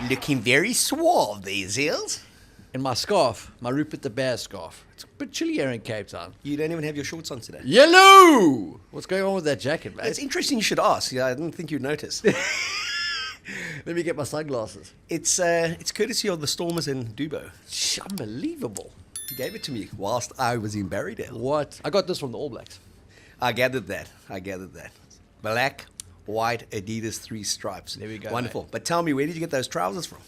Looking very suave there, Zels. And my scarf, my Rupert the Bear scarf. It's a bit chilly here in Cape Town. You don't even have your shorts on today. Yellow! What's going on with that jacket, mate? It's interesting you should ask. Yeah, I didn't think you'd notice. Let me get my sunglasses. It's courtesy of the Stormers in Durban. Unbelievable. He gave it to me whilst I was in Barrydale. What? I got this from the All Blacks. I gathered that. Black, white, Adidas 3 stripes. There we go, Wonderful. mate. But tell me, where did you get those trousers from?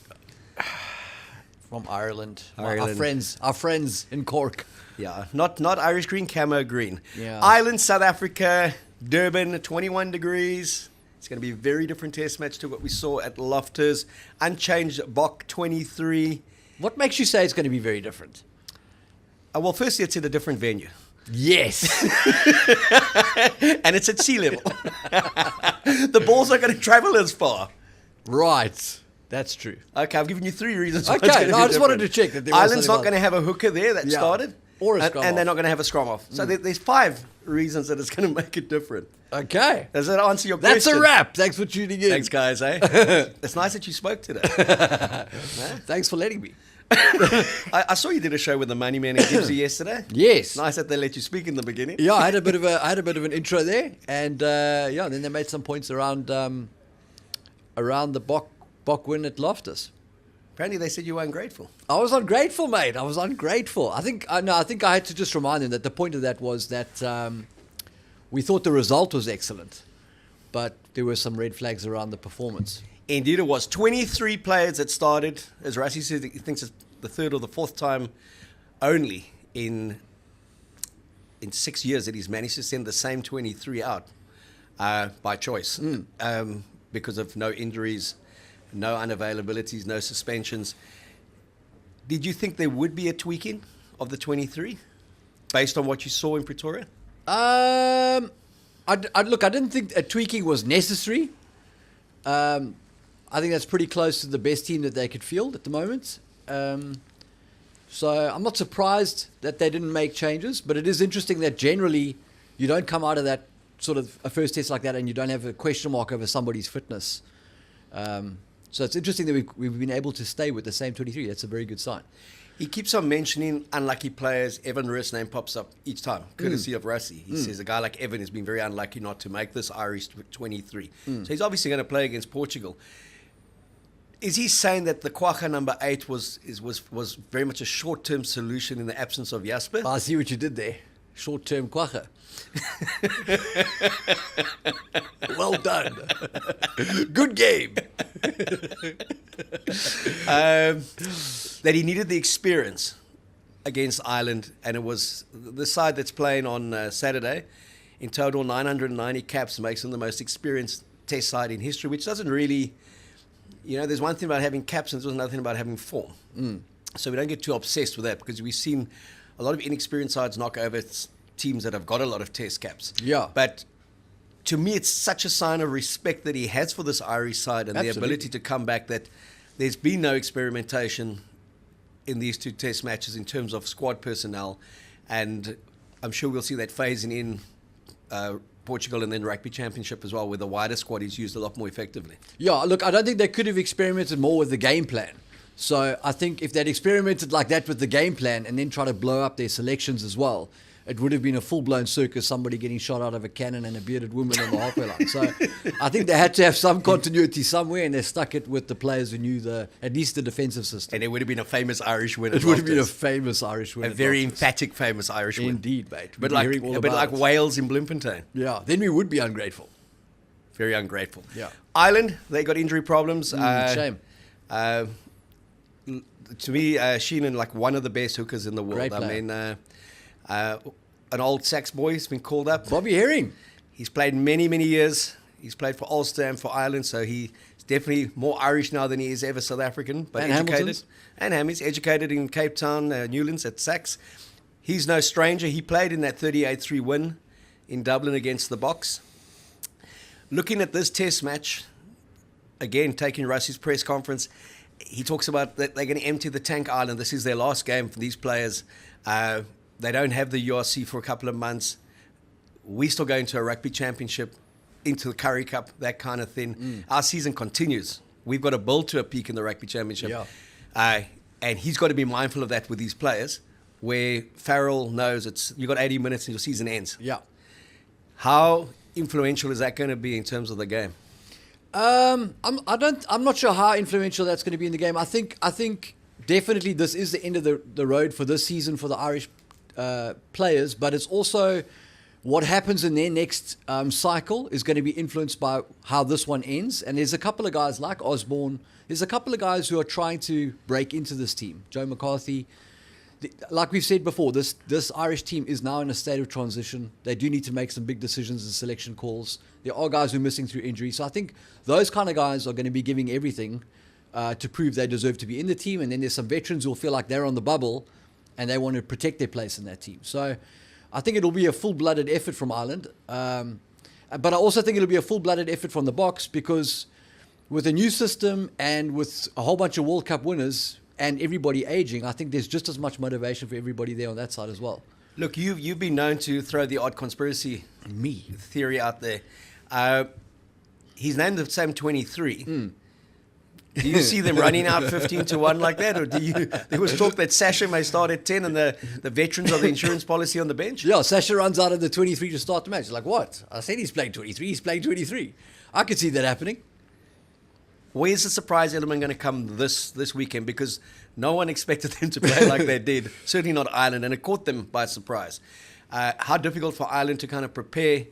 From Ireland. Ireland. Our friends in Cork. Yeah, not Irish green, camo green. Yeah. Ireland, South Africa, Durban, 21 degrees. It's going to be a very different test match to what we saw at Loftus. Unchanged Boks 23. What makes you say it's going to be very different? Well, firstly, it's at a different venue. Yes. And it's at sea level. The ball's not going to travel as far. Right. That's true. Okay, I've given you 3 reasons. Why Okay, it's gonna no, be I just wanted different. to check that there was Ireland's something not going to have a hooker there that Yeah. started. Or a scrum and they're off. not going to have a scrum off. So there's 5 reasons that it's going to make it different. Okay. Does that answer your That's question? a wrap. Thanks for tuning in. Thanks, guys. Eh? It's nice that you spoke today. Thanks for letting me. I saw you did a show with the Money Man and Gibbsy yesterday. Yes. Nice that they let you speak in the beginning. Yeah, I had a bit of an intro there, and then they made some points around the Bok win at Loftus. Apparently, they said you were ungrateful. I was ungrateful, mate. I was ungrateful. I think I had to just remind them that the point of that was that we thought the result was excellent, but there were some red flags around the performance. Indeed, it was 23 players that started. As Rassi said, he thinks it's the 3rd or the 4th time only in 6 years that he's managed to send the same 23 out by choice because of no injuries, no unavailabilities, no suspensions. Did you think there would be a tweaking of the 23 based on what you saw in Pretoria? I didn't think a tweaking was necessary. I think that's pretty close to the best team that they could field at the moment. So I'm not surprised that they didn't make changes, but it is interesting that generally you don't come out of that sort of a first test like that and you don't have a question mark over somebody's fitness. So it's interesting that we've been able to stay with the same 23. That's a very good sign. He keeps on mentioning unlucky players. Evan Roos' name pops up each time, courtesy of Rassi. He says a guy like Evan has been very unlucky not to make this Irish 23. So he's obviously going to play against Portugal. Is he saying that the Kwagga number 8 was very much a short-term solution in the absence of Jasper? I see what you did there. Short-term Kwagga. Well done. Good game. That he needed the experience against Ireland, and it was the side that's playing on Saturday. In total, 990 caps makes him the most experienced test side in history, which doesn't really... there's one thing about having caps and there's another thing about having form. So we don't get too obsessed with that because we've seen a lot of inexperienced sides knock over teams that have got a lot of test caps. Yeah. But to me, it's such a sign of respect that he has for this Irish side and Absolutely. the ability to come back that there's been no experimentation in these 2 test matches in terms of squad personnel. And I'm sure we'll see that phasing in Portugal and then Rugby Championship as well, where the wider squad is used a lot more effectively. Yeah, look, I don't think they could have experimented more with the game plan. So I think if they'd experimented like that with the game plan and then try to blow up their selections as well, it would have been a full-blown circus, somebody getting shot out of a cannon and a bearded woman on the halfway line. So I think they had to have some continuity somewhere, and they stuck it with the players who knew at least the defensive system. And it would have been a famous Irish win. It would have been a famous Irish win. A very emphatic famous Irish win. Indeed, mate. But like Wales in Bloemfontein. Yeah, then we would be ungrateful. Very ungrateful. Yeah. Ireland, they got injury problems. Shame. To me, Sheenan, like one of the best hookers in the world. Great player. I mean, an old Sax boy has been called up. Bobby Herring. He's played many, many years. He's played for Ulster and for Ireland, so he's definitely more Irish now than he is ever South African. But And educated. Hamilton's. And Hammy's educated in Cape Town, Newlands at Sax. He's no stranger. He played in that 38-3 win in Dublin against the Boks. Looking at this test match, again, taking Russ's press conference, he talks about that they're going to empty the tank island. This is their last game for these players. They don't have the URC for a couple of months. We still go into a rugby championship, into the Currie Cup, that kind of thing. Our season continues we've got to build to a peak in the Rugby Championship. Yeah. And he's got to be mindful of that with these players, where Farrell knows you've got 80 minutes and your season ends. Yeah. How influential is that going to be in terms of the game? I'm not sure how influential that's going to be in the game. I think definitely this is the end of the road for this season for the Irish players, but it's also what happens in their next cycle is going to be influenced by how this one ends. And there's a couple of guys like Osborne. There's a couple of guys who are trying to break into this team. Joe McCarthy. Like we've said before, this Irish team is now in a state of transition. They do need to make some big decisions and selection calls. There are guys who are missing through injury. So I think those kind of guys are going to be giving everything to prove they deserve to be in the team. And then there's some veterans who will feel like they're on the bubble and they want to protect their place in that team. So I think it'll be a full-blooded effort from Ireland. But I also think it'll be a full-blooded effort from the Boks, because with a new system and with a whole bunch of World Cup winners and everybody aging, I think there's just as much motivation for everybody there on that side as well. Look, you've been known to throw the odd conspiracy theory out there. He's named the same 23. Do you see them running out 15-1 like that? Or there was talk that Sasha may start at 10 and the veterans of the insurance policy on the bench? Yeah, Sasha runs out of the 23 to start the match. Like, what? I said he's playing 23. He's playing 23. I could see that happening. Where's the surprise element going to come this weekend? Because no one expected them to play like they did. Certainly not Ireland, and it caught them by surprise. How difficult for Ireland to kind of prepare?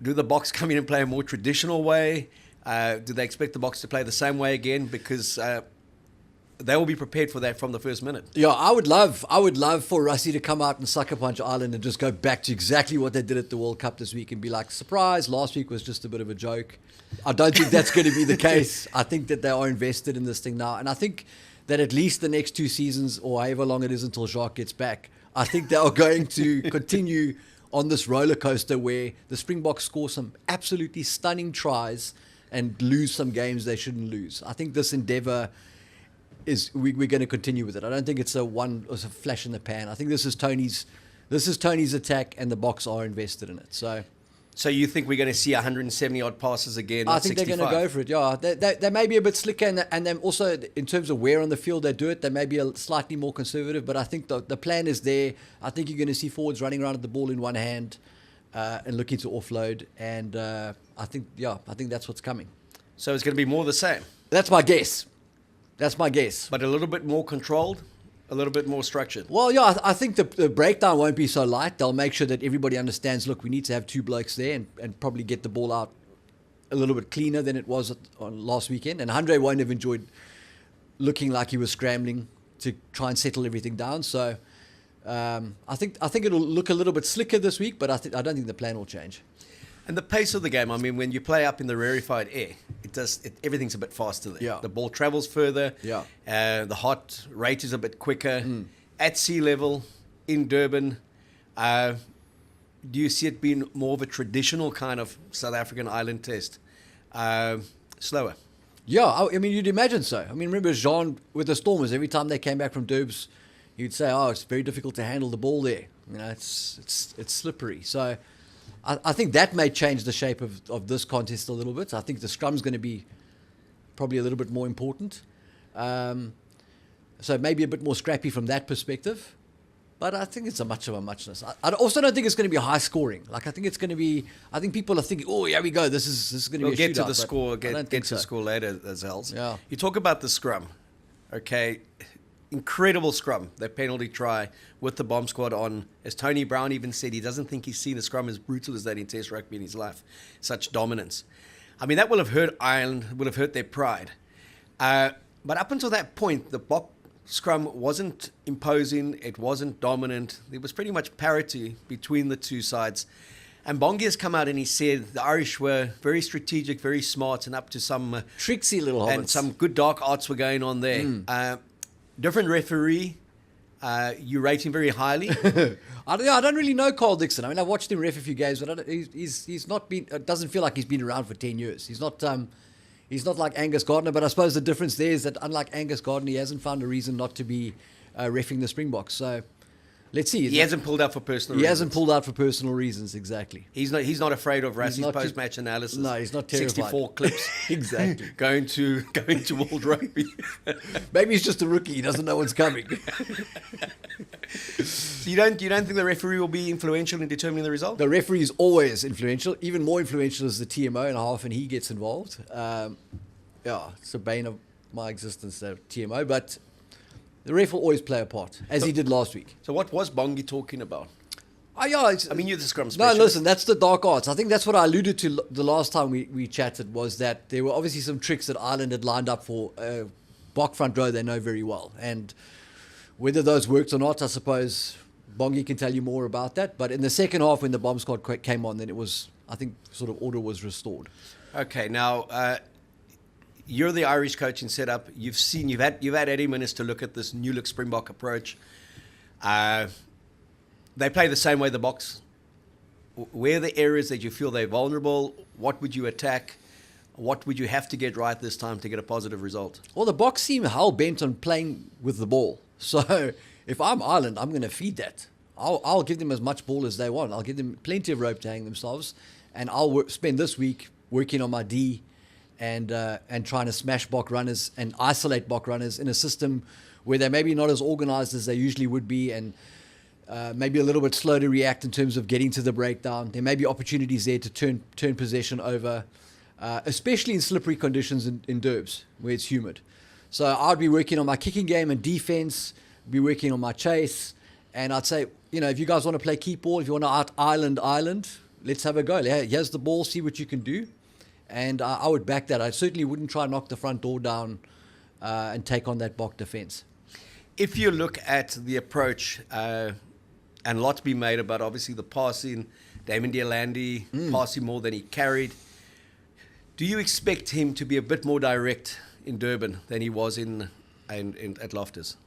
Do the Boks come in and play a more traditional way? Do they expect the Boks to play the same way again? Because they will be prepared for that from the first minute. Yeah, I would love for Russie to come out and sucker punch Ireland and just go back to exactly what they did at the World Cup this week and be like, surprise, last week was just a bit of a joke. I don't think that's going to be the case. I think that they are invested in this thing now. And I think that at least the next 2 seasons, or however long it is until Jacques gets back, I think they are going to continue on this roller coaster where the Springboks score some absolutely stunning tries and lose some games they shouldn't lose. I think this endeavor we're going to continue with it. I don't think it's a flash in the pan. I think this is Tony's attack, and the Boks are invested in it. So you think we're going to see 170 odd passes again? I think 65? They're going to go for it. Yeah, they may be a bit slicker, and then also in terms of where on the field they do it, they may be slightly more conservative. But I think the plan is there. I think you're going to see forwards running around with the ball in one hand and looking to offload. And I think that's what's coming. So it's going to be more the same. That's my guess. But a little bit more controlled, a little bit more structured. Well, yeah, I think the breakdown won't be so light. They'll make sure that everybody understands, look, we need to have 2 blokes there and probably get the ball out a little bit cleaner than it was on last weekend. And Andre won't have enjoyed looking like he was scrambling to try and settle everything down. So I think it'll look a little bit slicker this week, but I don't think the plan will change. And the pace of the game, I mean, when you play up in the rarefied air, everything's a bit faster there. Yeah. The ball travels further. Yeah. The heart rate is a bit quicker. At sea level, in Durban, do you see it being more of a traditional kind of South African island test? Slower? Yeah, I mean, you'd imagine so. I mean, remember Jean with the Stormers, every time they came back from Durbs, you'd say, it's very difficult to handle the ball there. You know, it's slippery. So I think that may change the shape of this contest a little bit. I think the scrum's going to be probably a little bit more important. So maybe a bit more scrappy from that perspective. But I think it's a much of a muchness. I also don't think it's going to be high scoring. Like, I think it's going to be, I think people are thinking, here we go, this is going to be a shootout. We'll get to the score, get to the score later, Zels. Yeah. You talk about the scrum, okay? Incredible scrum, that penalty try with the bomb squad on. As Tony Brown even said, he doesn't think he's seen a scrum as brutal as that in Test rugby in his life. Such dominance. I mean, that will have hurt Ireland, will have hurt their pride. But up until that point, the Boks scrum wasn't imposing, it wasn't dominant. There was pretty much parity between the two sides. And Bongi has come out and he said the Irish were very strategic, very smart, and up to some tricksy little hobbits. And some good dark arts were going on there. Different referee. You rate him very highly. I don't really know Carl Dixon. I mean, I've watched him ref a few games, but he's not been. It doesn't feel like he's been around for 10 years. He's not like Angus Gardner. But I suppose the difference there is that unlike Angus Gardner, he hasn't found a reason not to be reffing the Springboks. So let's see. He hasn't pulled out for personal reasons. He hasn't pulled out for personal reasons, exactly. He's not afraid of Rassie's not post-match analysis. No, he's not terrified. 64 clips. Exactly. going to World Rugby. Maybe he's just a rookie. He doesn't know what's coming. So you don't think the referee will be influential in determining the result? The referee is always influential. Even more influential is the TMO, and how often he gets involved. It's a bane of my existence, the TMO. But the ref will always play a part, as he did last week. So what was Bongi talking about? You're the scrum No, specialist. listen, that's the dark arts. I think that's what I alluded to the last time we chatted, was that there were obviously some tricks that Ireland had lined up for Bok front row they know very well. And whether those worked or not, I suppose Bongi can tell you more about that. But in the second half, when the bomb squad came on, then it was, I think, sort of order was restored. Okay, now you're the Irish coaching setup. You've had 80 minutes to look at this new look Springbok approach. They play the same way the Boks. Where are the areas that you feel they're vulnerable? What would you attack? What would you have to get right this time to get a positive result? Well, the Boks seem hell-bent on playing with the ball. So if I'm Ireland, I'm going to feed that. I'll give them as much ball as they want. I'll give them plenty of rope to hang themselves. And I'll spend this week working on my D and trying to smash Bok runners and isolate Bok runners in a system where they're maybe not as organized as they usually would be, and maybe a little bit slow to react in terms of getting to the breakdown. There may be opportunities there to turn possession over, especially in slippery conditions in Durbs, where it's humid. So I'd be working on my kicking game and defense, be working on my chase, and I'd say, if you guys want to play keep ball, if you want to out-island, let's have a go. Here's the ball, see what you can do. And I would back that. I certainly wouldn't try and knock the front door down and take on that Bok defense. If you look at the approach, and a lot to be made about obviously the passing, Damon Deolandi passing more than he carried, do you expect him to be a bit more direct in Durban than he was at Loftus?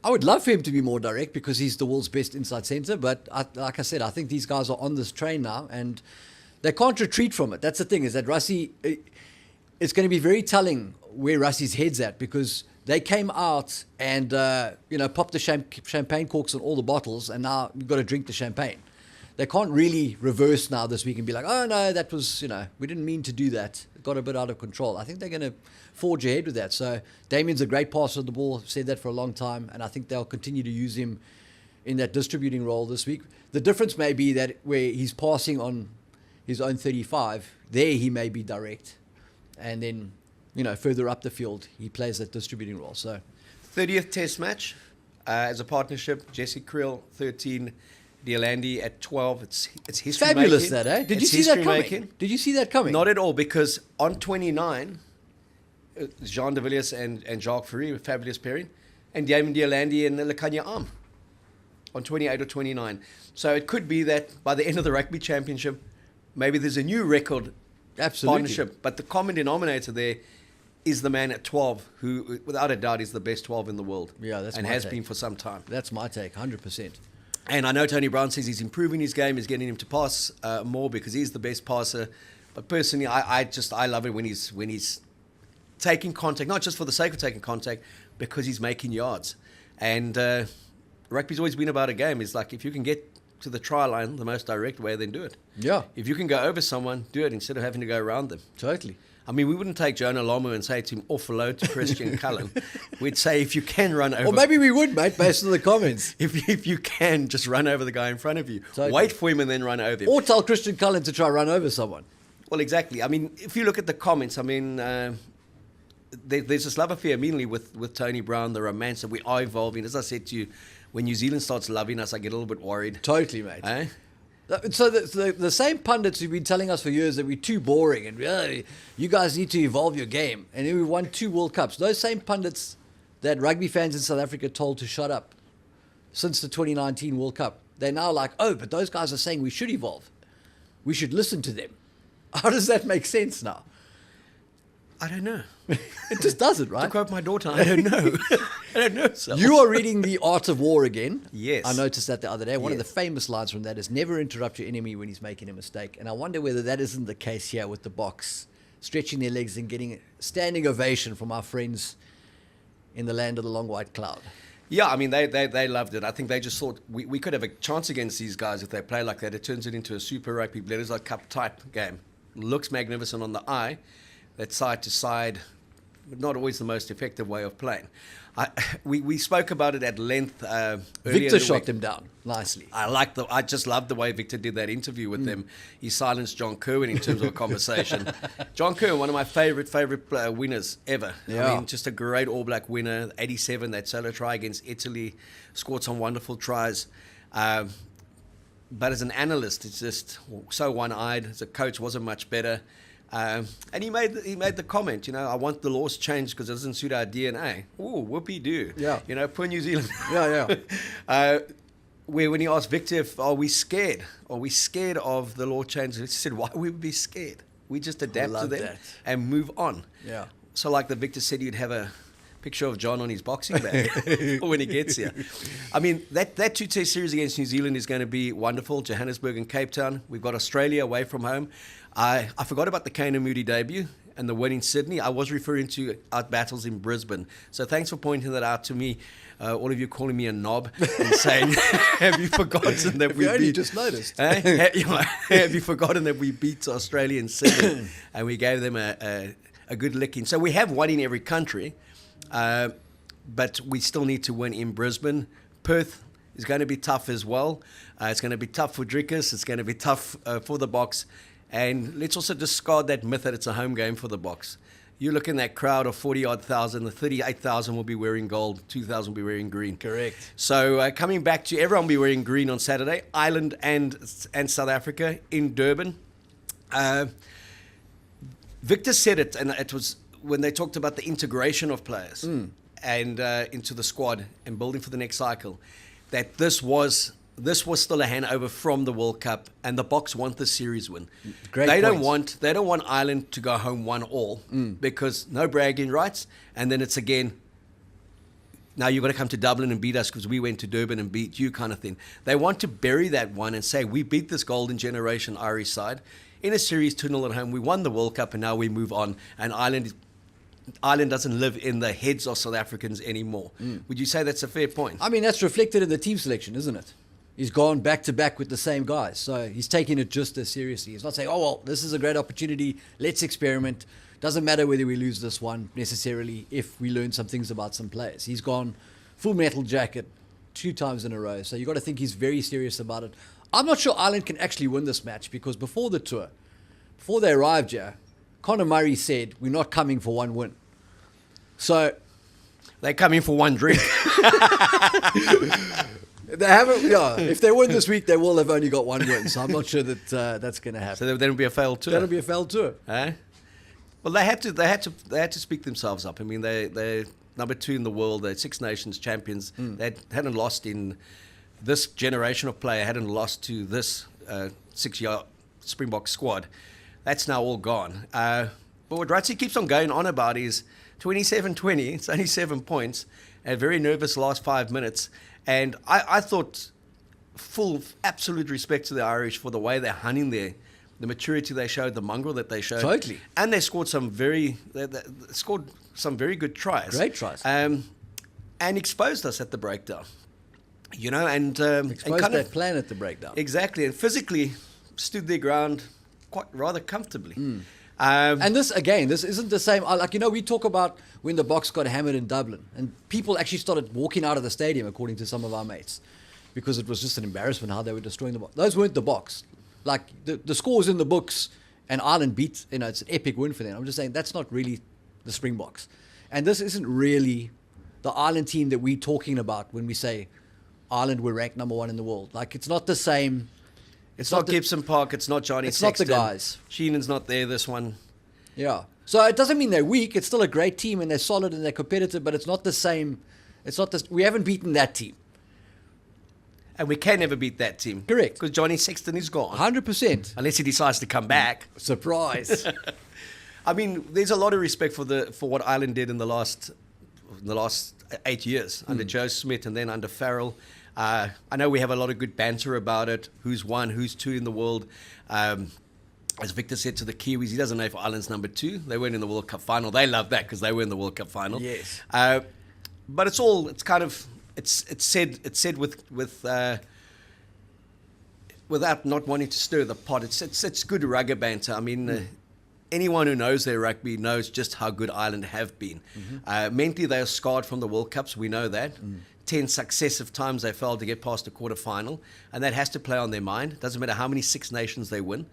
I would love for him to be more direct because he's the world's best inside centre. But like I said, I think these guys are on this train now and they can't retreat from it. That's the thing, is that Rassie, it's going to be very telling where Rassie's head's at, because they came out and, popped the champagne corks on all the bottles, and now you've got to drink the champagne. They can't really reverse now this week and be like, oh, no, that was, we didn't mean to do that. It got a bit out of control. I think they're going to forge ahead with that. So Damien's a great passer of the ball. I've said that for a long time, and I think they'll continue to use him in that distributing role this week. The difference may be that where he's passing on his own 35, there he may be direct. And then, further up the field, he plays that distributing role. So, 30th Test match as a partnership. Jesse Creel, 13. Deolandi at 12. It's history fabulous, making. that, eh? Did It's you see that history coming? making. Did you see that coming? Not at all, because on 29, Jean de Villiers and Jacques Fourie were fabulous pairing, and Damon Deolandi and Lekanya Arm on 28 or 29. So it could be that by the end of the Rugby Championship, maybe there's a new record partnership. But the common denominator there is the man at 12, who, without a doubt, is the best 12 in the world. Yeah, that's and my has take. been for some time. That's my take, 100%. And I know Tony Brown says he's improving his game, he's getting him to pass more because he's the best passer. But personally, I love it when he's taking contact, not just for the sake of taking contact, because he's making yards. And rugby's always been about a game. It's like, if you can get to the try line the most direct way, then do it. Yeah. If you can go over someone, do it instead of having to go around them. Totally. I mean, we wouldn't take Jonah Lomu and say to him, offload to Christian Cullen. We'd say, if you can run over... Or maybe we would, mate, based on the comments. If you can, just run over the guy in front of you. Totally. Wait for him and then run over him. Or tell Christian Cullen to try run over someone. Well, exactly. I mean, if you look at the comments, I mean, there's this love affair immediately with Tony Brown, the romance that we are evolving. As I said to you, when New Zealand starts loving us, I get a little bit worried. Totally, mate. Eh? So the same pundits who've been telling us for years that we're too boring and really, you guys need to evolve your game, and then we won 2 World Cups. Those same pundits that rugby fans in South Africa told to shut up since the 2019 World Cup, they're now like, oh, but those guys are saying we should evolve. We should listen to them. How does that make sense now? I don't know. It just doesn't, right? To quote my daughter, I don't know. I don't know. Zels. You are reading The Art of War again. Yes. I noticed that the other day. One of the Yes. famous lines from that is never interrupt your enemy when he's making a mistake. And I wonder whether that isn't the case here with the Boks, stretching their legs and getting a standing ovation from our friends in the land of the long white cloud. Yeah, I mean, they loved it. I think they just thought we could have a chance against these guys if they play like that. It turns it into a Super Rugby Bledisloe Cup type game. Looks magnificent on the eye. That side to side, but not always the most effective way of playing. We spoke about it at length earlier. Victor shot them down nicely. I just loved the way Victor did that interview with them. He silenced John Kerwin in terms of a conversation. John Kerwin, one of my favorite winners ever. Yeah. I mean, just a great All Black winner. 87, that solo try against Italy, scored some wonderful tries. But as an analyst, it's just so one-eyed. As a coach, wasn't much better. And he made the comment, I want the laws changed because it doesn't suit our DNA. Ooh, whoopee-doo. Yeah. Poor New Zealand. Yeah. When he asked Victor, are we scared? Are we scared of the law change? He said, why would we be scared? We just adapt to them and move on. Yeah. So like the Victor said, you'd have a picture of John on his boxing bag when he gets here. I mean, that 2-test series against New Zealand is going to be wonderful. Johannesburg and Cape Town. We've got Australia away from home. I forgot about the Kane and Moody debut and the win in Sydney. I was referring to our battles in Brisbane. So thanks for pointing that out to me. All of you calling me a knob and saying, have you forgotten that we only just noticed. Have you forgotten that we beat Australia in Sydney and we gave them a good licking? So we have one in every country, but we still need to win in Brisbane. Perth is going to be tough as well. It's going to be tough for Drickus. It's going to be tough for the Boks. And let's also discard that myth that it's a home game for the Boks. You look in that crowd of 40-odd thousand, the 38,000 will be wearing gold, 2,000 will be wearing green. Correct. So coming back to everyone will be wearing green on Saturday, Ireland and South Africa in Durban. Victor said it, and it was when they talked about the integration of players and into the squad and building for the next cycle, that this was still a handover from the World Cup, and the Boks want the series win. They don't want Ireland to go home 1-1 because no bragging rights, and then it's again, now you've got to come to Dublin and beat us because we went to Durban and beat you kind of thing. They want to bury that one and say, we beat this golden generation Irish side in a series 2-0 at home. We won the World Cup and now we move on, and Ireland doesn't live in the heads of South Africans anymore. Would you say that's a fair point? I mean, that's reflected in the team selection, isn't it? He's gone back-to-back with the same guys. So he's taking it just as seriously. He's not saying, oh, well, this is a great opportunity. Let's experiment. Doesn't matter whether we lose this one necessarily if we learn some things about some players. He's gone full metal jacket 2 times in a row. So you've got to think he's very serious about it. I'm not sure Ireland can actually win this match because before the tour, before they arrived here, Conor Murray said, we're not coming for one win. So they're coming for one drink. They haven't. Yeah, if they win this week, they will have only got one win. So I'm not sure that that's going to happen. So that'll be a failed tour. That'll be a failed tour. Well, they had to speak themselves up. I mean, they're number 2 in the world. They're Six Nations champions. They hadn't lost in this generation of player. Hadn't lost to this 6-year Springbok squad. That's now all gone. But what Ratzi keeps on going on about is 27-20. It's only 7 points. A very nervous last 5 minutes. And I thought full some respect to the Irish for the way they're hunting there, the maturity they showed, the mongrel that they showed. Totally. And they scored some very good tries. Great tries. And exposed us at the breakdown. And exposed kind that plan at the breakdown. Exactly. And physically stood their ground rather comfortably. And this isn't the same. We talk about when the Boks got hammered in Dublin, and people actually started walking out of the stadium, according to some of our mates, because it was just an embarrassment how they were destroying the Boks. Those weren't the Boks. Like the score's in the books, and Ireland beat. It's an epic win for them. I'm just saying that's not really the Springboks, and this isn't really the Ireland team that we're talking about when we say Ireland were ranked number 1 in the world. Like it's not the same. It's not Gibson Park. It's not Johnny It's Sexton. not the guys. Sheenan's not there this one. Yeah. So it doesn't mean they're weak. It's still a great team and they're solid and they're competitive, but it's not the same. We haven't beaten that team. And we can never beat that team. Correct. Because Johnny Sexton is gone. 100%. Unless he decides to come back. Surprise. I mean, there's a lot of respect for what Ireland did in the last 8 years under Joe Smith and then under Farrell. I know we have a lot of good banter about it. Who's 1, who's 2 in the world. As Victor said to the Kiwis, he doesn't know if Ireland's number 2. They weren't in the World Cup final. They love that because they were in the World Cup final. Yes. But it's kind of it's said with without not wanting to stir the pot. It's good rugger banter. I mean. Anyone who knows their rugby knows just how good Ireland have been. Mentally, they are scarred from the World Cups. We know that. 10 successive times they failed to get past the quarterfinal, and that has to play on their mind. Doesn't matter how many Six Nations they win.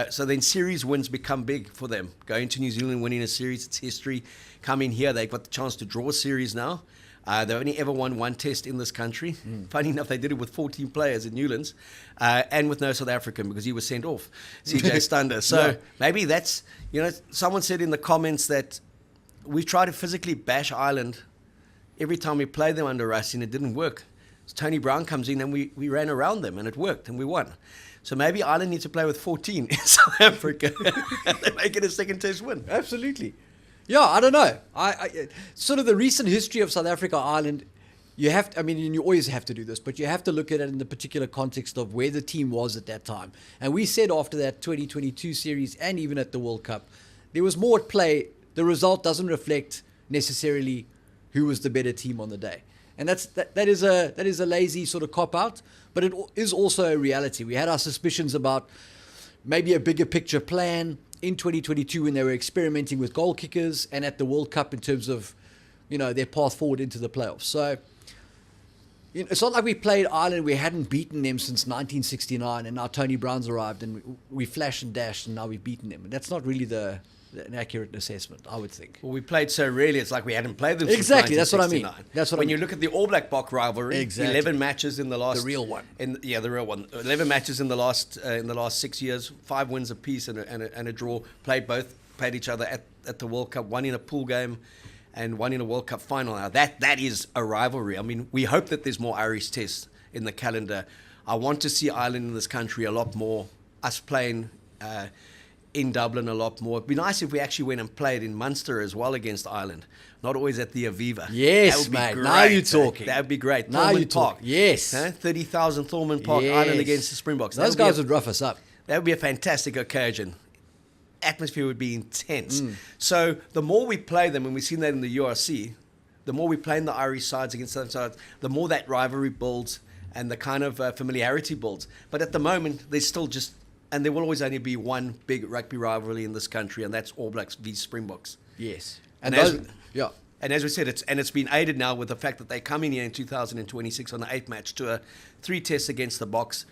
So then series wins become big for them. Going to New Zealand, winning a series, it's history. Coming here, they've got the chance to draw a series now. They've only ever won one test in this country. Funny enough, they did it with 14 players in Newlands and with no South African because he was sent off, CJ Stander. So maybe that's, someone said in the comments that we try to physically bash Ireland every time we play them under us and it didn't work. So Tony Brown comes in and we ran around them and it worked and we won. So maybe Ireland needs to play with 14 in South Africa and they make it a second test win. Absolutely. Yeah, I don't know. I sort of the recent history of South Africa, Ireland, you have to, you always have to do this, but you have to look at it in the particular context of where the team was at that time. And we said after that 2022 series and even at the World Cup, there was more at play. The result doesn't reflect necessarily who was the better team on the day. And that is a lazy sort of cop-out, but it is also a reality. We had our suspicions about maybe a bigger picture plan in 2022 when they were experimenting with goal kickers and at the World Cup in terms of, their path forward into the playoffs. So it's not like we played Ireland, we hadn't beaten them since 1969 and now Tony Brown's arrived and we flashed and dashed and now we've beaten them. And that's not really an accurate assessment, I would think. Well, we played so rarely, it's like we hadn't played them exactly, since 1969. That's what I mean. That's what when you look at the All Black Bok rivalry, exactly. 11 matches in the last... The real one. The real one. 11 matches in the last 6 years, 5 wins apiece and a draw. Played each other at the World Cup, one in a pool game and one in a World Cup final. Now, that is a rivalry. I mean, we hope that there's more Irish tests in the calendar. I want to see Ireland in this country a lot more, us playing... in Dublin a lot more. It'd be nice if we actually went and played in Munster as well against Ireland. Not always at the Aviva. Yes, mate. Great. Now you're talking. That would be great. Now Thorman you're Park. talking. Yes. 30,000 Thorman Park, yes. Ireland against the Springboks. Those guys would rough us up. That would be a fantastic occasion. Atmosphere would be intense. So the more we play them, and we've seen that in the URC, the more we play in the Irish sides against other sides, the more that rivalry builds and the kind of familiarity builds. But at the moment, there's still just... And there will always only be one big rugby rivalry in this country, and that's All Blacks v Springboks. Yes. And as we said, it's been aided now with the fact that they come in here in 2026 on the 8th match to a 3 tests against the Boks,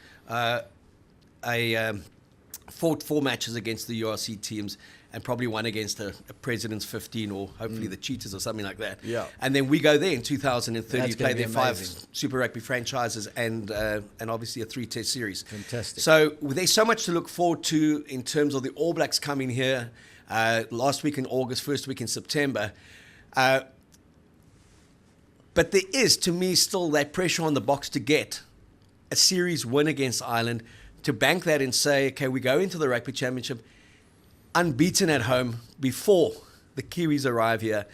four matches against the URC teams, and probably one against a President's 15 or hopefully the Cheetahs or something like that. Yeah. And then we go there in 2030, play their 5 amazing. Super Rugby franchises and obviously a 3-test series. Fantastic. So there's so much to look forward to in terms of the All Blacks coming here last week in August, first week in September. But there is, to me, still that pressure on the Boks to get a series win against Ireland, to bank that and say, okay, we go into the Rugby Championship unbeaten at home before the Kiwis arrive here,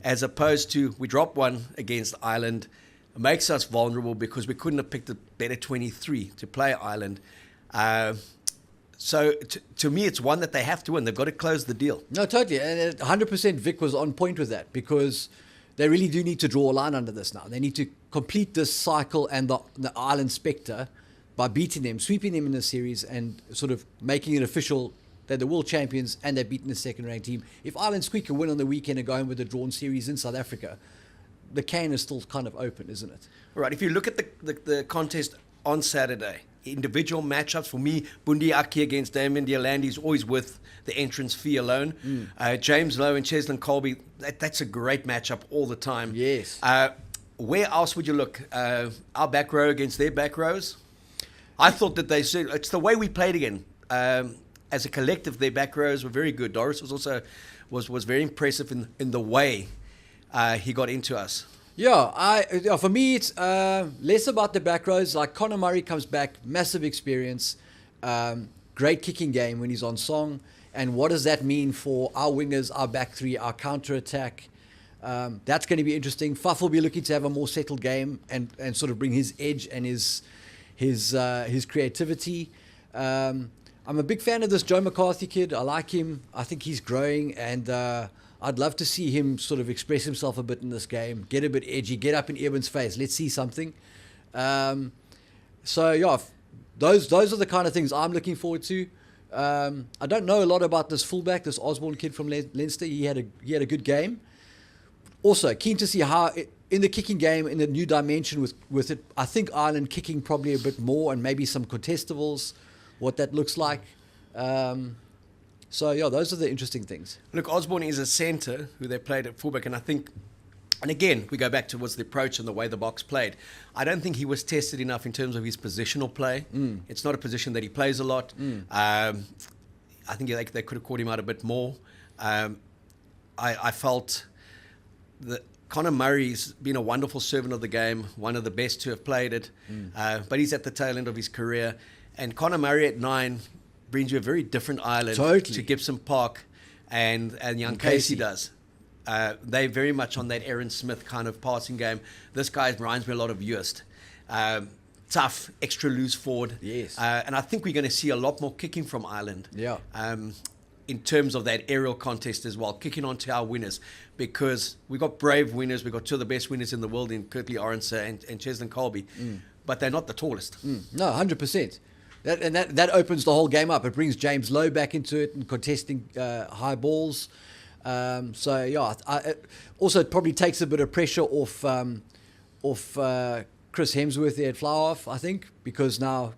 as opposed to we drop one against Ireland. It makes us vulnerable because we couldn't have picked a better 23 to play Ireland. So to me, it's one that they have to win. They've got to close the deal. No, totally. And 100% Vic was on point with that because they really do need to draw a line under this now. They need to complete this cycle and the Ireland spectre by beating them, sweeping them in the series and sort of making it official. They're the world champions and they've beaten the second-ranked team. If Ireland squeak a win on the weekend and go in with a drawn series in South Africa, the can is still kind of open, isn't it? All right. If you look at the contest on Saturday, individual matchups, for me, Bundi Aki against Damien Dialandi is always worth the entrance fee alone. James Lowe and Cheslin Colby, that's a great matchup all the time. Yes. Where else would you look? Our back row against their back rows? I thought that they said it's the way we played again. As a collective, their back rows were very good. Doris was also was very impressive in the way he got into us. Yeah, for me, it's less about the back rows. Like Conor Murray comes back, massive experience, great kicking game when he's on song. And what does that mean for our wingers, our back three, our counter-attack? That's going to be interesting. Faf will be looking to have a more settled game and sort of bring his edge and his creativity. I'm a big fan of this Joe McCarthy kid. I like him. I think he's growing, and I'd love to see him sort of express himself a bit in this game, get a bit edgy, get up in Eben's face. Let's see something. So yeah, those are the kind of things I'm looking forward to. I don't know a lot about this fullback, this Osborne kid from Leinster. He had a good game. Also, keen to see how in the kicking game, in a new dimension with it. I think Ireland kicking probably a bit more and maybe some contestables, what that looks like. So yeah, those are the interesting things. Look, Osborne is a centre who they played at fullback, and I think, and again, we go back towards the approach and the way the Boks played. I don't think he was tested enough in terms of his positional play. It's not a position that he plays a lot. I think they could have caught him out a bit more. I felt that Conor Murray's been a wonderful servant of the game, one of the best to have played it, but he's at the tail end of his career. And Conor Murray at 9 brings you a very different Ireland to Gibson Park and young Casey does. They're very much on that Aaron Smith kind of passing game. This guy reminds me a lot of Joost. Tough, extra loose forward. Yes. And I think we're going to see a lot more kicking from Ireland. Yeah. In terms of that aerial contest as well, kicking onto our winners, because we've got brave winners. We've got two of the best winners in the world in Kirtley Orense and Cheslin Colby, but they're not the tallest. No, 100%. That opens the whole game up. It brings James Lowe back into it and contesting high balls. So yeah, it probably takes a bit of pressure off Chris Hemsworth there at fly-off, I think, because now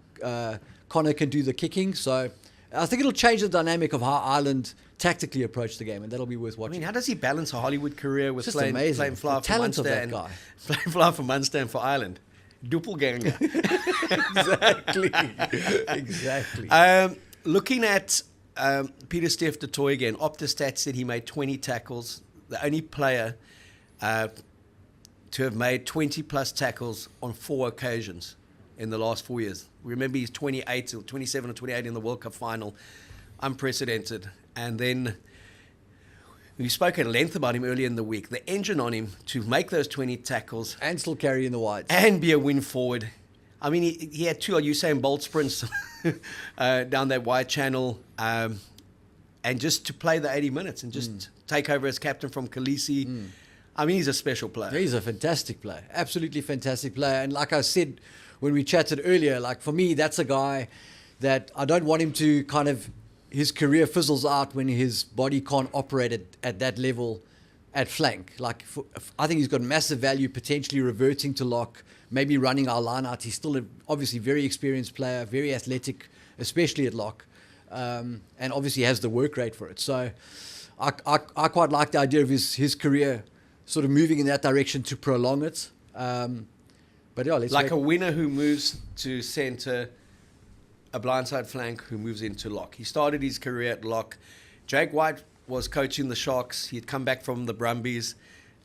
Connor can do the kicking. So I think it'll change the dynamic of how Ireland tactically approach the game, and that'll be worth watching. I mean, how does he balance a Hollywood career with playing fly for talent Munster of that and guy. playing fly for Munster and for Ireland? Doppelganger. Exactly. Looking at Peter Steph du Toit again, Opta Stats said he made 20 tackles. The only player to have made 20 plus tackles on 4 occasions in the last 4 years. Remember, he's 28 or 27 or 28 in the World Cup final. Unprecedented. And then we spoke at length about him earlier in the week. The engine on him to make those 20 tackles. And still carry in the wides. And be a win forward. I mean, he had 2 Usain Bolt sprints down that wide channel. And just to play the 80 minutes and just take over as captain from Khaleesi. I mean, he's a special player. He's a fantastic player. Absolutely fantastic player. And like I said when we chatted earlier, like for me, that's a guy that I don't want him to kind of, his career fizzles out when his body can't operate at that level at flank. Like, I think he's got massive value, potentially reverting to lock, maybe running our line out. He's still obviously very experienced player, very athletic, especially at lock, and obviously has the work rate for it. So I quite like the idea of his career sort of moving in that direction to prolong it. But yeah, a winner who moves to centre, a blindside flank who moves into lock. He started his career at lock. Jake White was coaching the Sharks. He had come back from the Brumbies,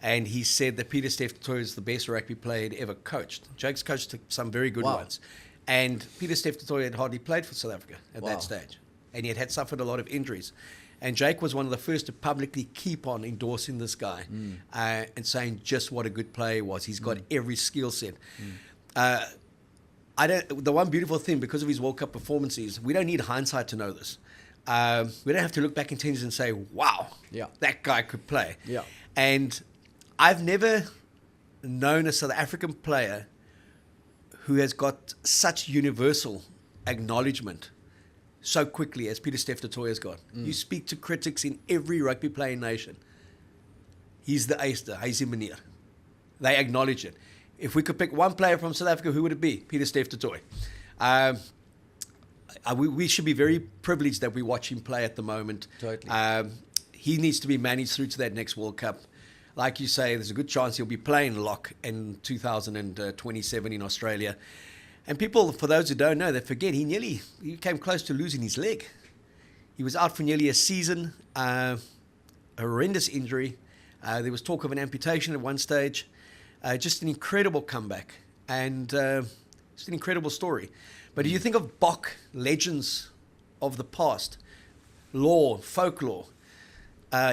and he said that Peter Steph du Toit is the best rugby player he'd ever coached. Jake's coached some very good ones. And Peter Steph du Toit had hardly played for South Africa at that stage. And he had suffered a lot of injuries. And Jake was one of the first to publicly keep on endorsing this guy and saying just what a good player he was. He's got every skill set. The one beautiful thing, because of his World Cup performances, we don't need hindsight to know this. We don't have to look back in 10 years and say, wow, that guy could play. Yeah. And I've never known a South African player who has got such universal acknowledgement so quickly as Peter Steph du Toit has got. You speak to critics in every rugby playing nation. He's the Easter, he's the meneer. They acknowledge it. If we could pick one player from South Africa, who would it be? Peter Steph du Toit. We should be very privileged that we watch him play at the moment. Totally. He needs to be managed through to that next World Cup. Like you say, there's a good chance he'll be playing lock in 2027 in Australia. And people, for those who don't know, they forget he came close to losing his leg. He was out for nearly a season, a horrendous injury. There was talk of an amputation at one stage. Just an incredible comeback and just an incredible story. But do you think of Bok legends of the past, lore, folklore,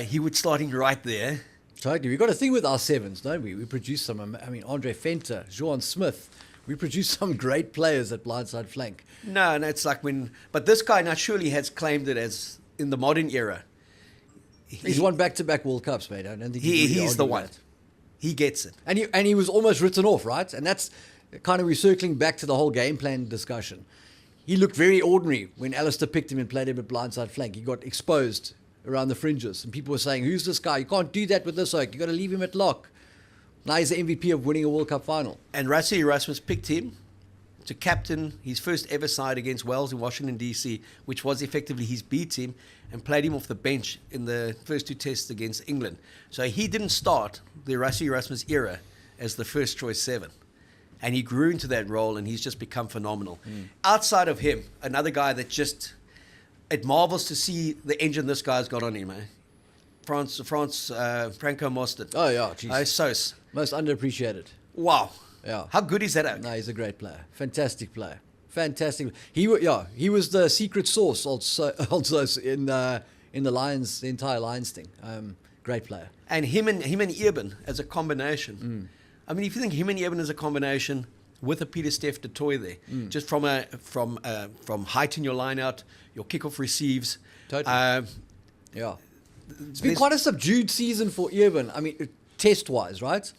he would starting right there. Totally. We've got a thing with our sevens, don't we? We produce some, Andre Venter, Johan Smith. We produce some great players at blindside flank. No, it's like but this guy now surely has claimed it as in the modern era. He's won back-to-back World Cups, mate. I don't think you can really he's the argue one. that. He gets it. And he was almost written off, right? And that's kind of recircling back to the whole game plan discussion. He looked very ordinary when Alistair picked him and played him at blindside flank. He got exposed around the fringes. And people were saying, who's this guy? You can't do that with this oak. You got to leave him at lock. Now he's the MVP of winning a World Cup final. And Rassie Erasmus picked him to captain his first ever side against Wales in Washington, D.C., which was effectively his B team, and played him off the bench in the first 2 tests against England. So he didn't start the Rassie Erasmus era as the first choice 7. And he grew into that role, and he's just become phenomenal. Outside of him, another guy that just, it marvels to see the engine this guy's got on him, eh? Franco Mostert. Oh, yeah, jeez. Sos. Most underappreciated. Wow. Yeah. How good is that oak? No, he's a great player. Fantastic player. Fantastic. He was the secret sauce also in the Lions, the entire Lions thing. Great player. And him and Eben as a combination. I mean, if you think him and Eben as a combination with a Peter Steph du Toit there, just from height in your line out, your kickoff receives. Totally. Yeah. It's been quite a subdued season for Eben. I mean, test-wise, right?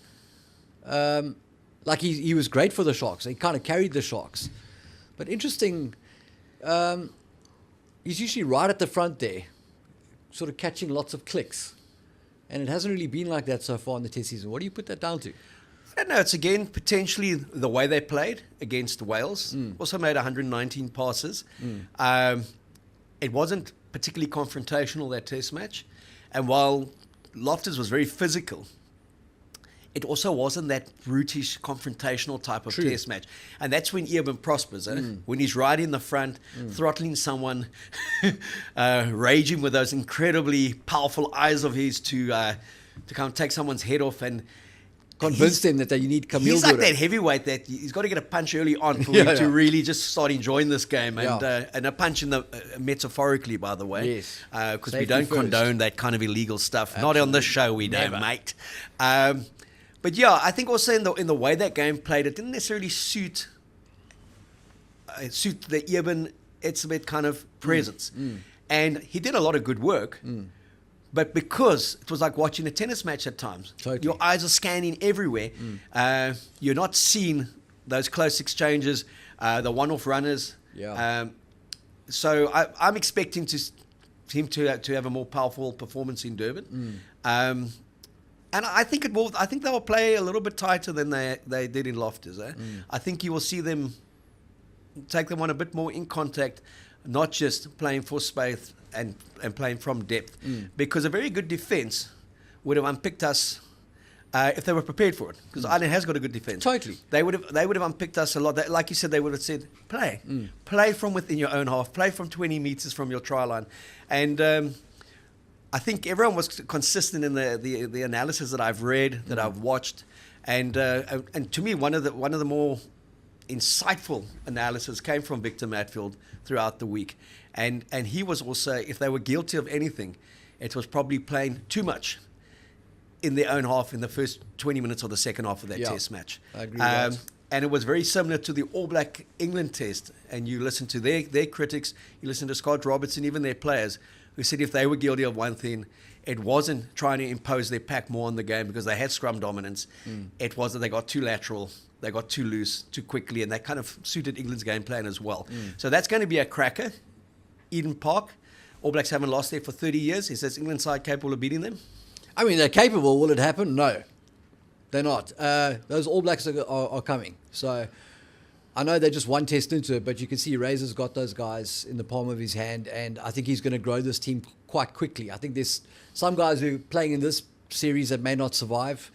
Like he was great for the Sharks. He kind of carried the Sharks. But interesting, he's usually right at the front there, sort of catching lots of clicks. And it hasn't really been like that so far in the test season. What do you put that down to? I don't know. It's again potentially the way they played against Wales. Also made 119 passes. It wasn't particularly confrontational, that test match. And while Loftus was very physical, it also wasn't that brutish, confrontational type of test match. And that's when Eben prospers, when he's right in the front, throttling someone, raging with those incredibly powerful eyes of his to kind of take someone's head off and convince them that you need Camille. He's like that heavyweight that he's got to get a punch early on for you to really just start enjoying this game. And a punch in the metaphorically, by the way. Yes. Because we don't condone that kind of illegal stuff. Absolutely. Not on this show, we don't, mate. But yeah, I think also in the way that game played, it didn't necessarily suit the Eben Etzebeth kind of presence. And he did a lot of good work. But because it was like watching a tennis match at times, your eyes are scanning everywhere. You're not seeing those close exchanges, the one-off runners. So I'm expecting him to have a more powerful performance in Durban. And I think I think they will play a little bit tighter than they did in Loftus. I think you will see them take them on a bit more in contact, not just playing for space and playing from depth. Because a very good defence would have unpicked us if they were prepared for it. Because Ireland has got a good defence. Totally. They would have unpicked us a lot. Like you said, they would have said, play from within your own half, play from 20 metres from your try line. And I think everyone was consistent in the analysis that I've read, that I've watched, and to me one of the more insightful analysis came from Victor Matfield throughout the week, and he was also, if they were guilty of anything, it was probably playing too much in their own half in the first 20 minutes of the second half of that test match. I agree with that. And it was very similar to the All Black England test, and you listen to their critics, you listen to Scott Robertson, even their players, who said if they were guilty of one thing, it wasn't trying to impose their pack more on the game because they had scrum dominance. It was that they got too lateral, they got too loose, too quickly, and that kind of suited England's game plan as well. So that's going to be a cracker. Eden Park, All Blacks haven't lost there for 30 years. Is this England side capable of beating them? I mean, they're capable. Will it happen? No, they're not. Those All Blacks are coming. So I know they're just one test into it, but you can see Razor's got those guys in the palm of his hand, and I think he's going to grow this team quite quickly. I think there's some guys who are playing in this series that may not survive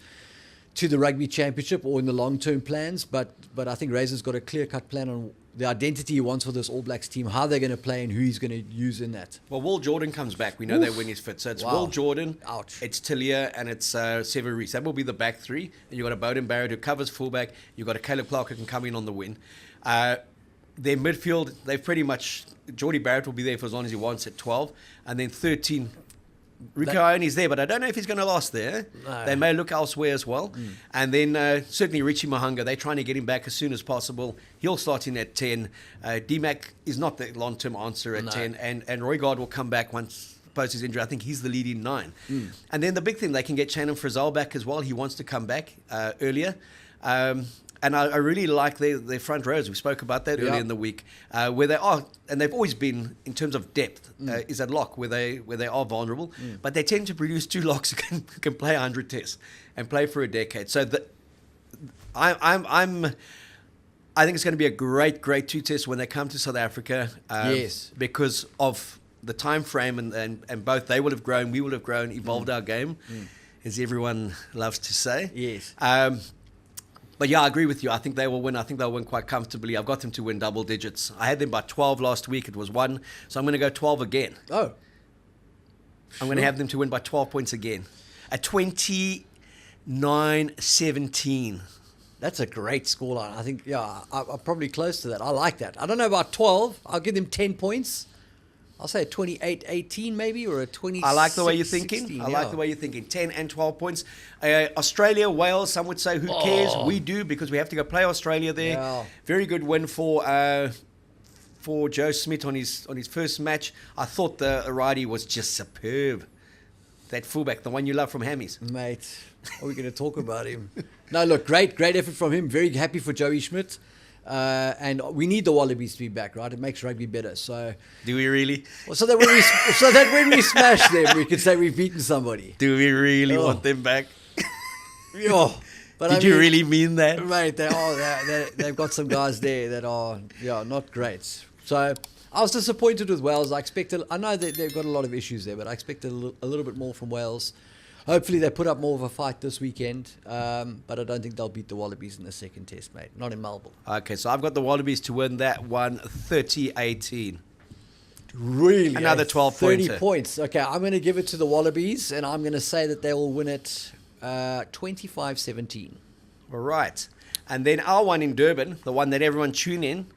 to the rugby championship or in the long-term plans, but I think Razor's got a clear-cut plan on the identity he wants for this All Blacks team, how they're going to play and who he's going to use in that. Well, Will Jordan comes back. We know that when he's fit. So it's Will Jordan, it's Tillier, and it's Sever Reece. That will be the back three. And you've got a Bowden Barrett who covers fullback. You've got a Caleb Clark who can come in on the wing. Their midfield, they've pretty much... Geordie Barrett will be there for as long as he wants at 12. And then 13... Rico Ione's there, but I don't know if he's going to last there. No. They may look elsewhere as well. And then certainly Richie Mahunga, they're trying to get him back as soon as possible. He'll start in at 10. D-Mac is not the long-term answer at 10. And Roy Gard will come back once post his injury, I think he's the leading 9. And then the big thing, they can get Shannon Frizzell back as well. He wants to come back earlier. And I really like their front rows. We spoke about that earlier in the week, where they are, and they've always been, in terms of depth, is at lock, where they are vulnerable. But they tend to produce 2 locks who can play 100 tests and play for a decade. So I think it's going to be a great 2 tests when they come to South Africa. Yes. Because of the time frame, and both they will have grown, we will have grown, evolved our game, as everyone loves to say. Yes. But yeah, I agree with you. I think they will win. I think they'll win quite comfortably. I've got them to win double digits. I had them by 12 last week. It was 1. So I'm going to go 12 again. Oh. I'm going to have them to win by 12 points again. At 29-17. That's a great scoreline. I think, I'm probably close to that. I like that. I don't know about 12. I'll give them 10 points. I'll say a 28-18 maybe, or a 26. I like the way you're thinking. 16, like the way you're thinking. 10 and 12 points. Australia, Wales, some would say, who cares? We do, because we have to go play Australia there. Yeah. Very good win for Joe Smith on his first match. I thought the Aradi was just superb. That fullback, the one you love from Hammies. Mate, are we going to talk about him? No, look, great effort from him. Very happy for Joey Schmidt. And we need the Wallabies to be back, right? It makes rugby better. So, do we really? So that when we smash them, we can say we've beaten somebody. Do we really want them back? But Did you really mean that, mate? They've got some guys there that are not great. So I was disappointed with Wales. I know that they've got a lot of issues there, but I expected a little bit more from Wales. Hopefully they put up more of a fight this weekend, but I don't think they'll beat the Wallabies in the second test, mate. Not in Melbourne. Okay, so I've got the Wallabies to win that one 30-18. Really? Another 12 points. 30 points. Okay, I'm going to give it to the Wallabies, and I'm going to say that they will win it 25-17. All right. And then our one in Durban, the one that everyone tune in,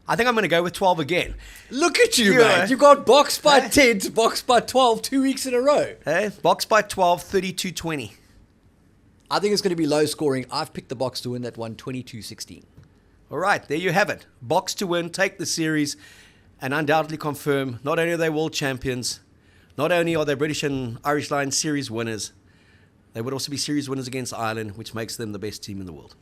I think I'm going to go with 12 again. Look at you, mate. You got Boks by 10 to Boks by 12 2 weeks in a row. Hey, Boks by 12, 32-20. I think it's going to be low scoring. I've picked the Boks to win that one, 22-16. All right, there you have it. Boks to win, take the series, and undoubtedly confirm not only are they world champions, not only are they British and Irish Lions series winners, they would also be series winners against Ireland, which makes them the best team in the world.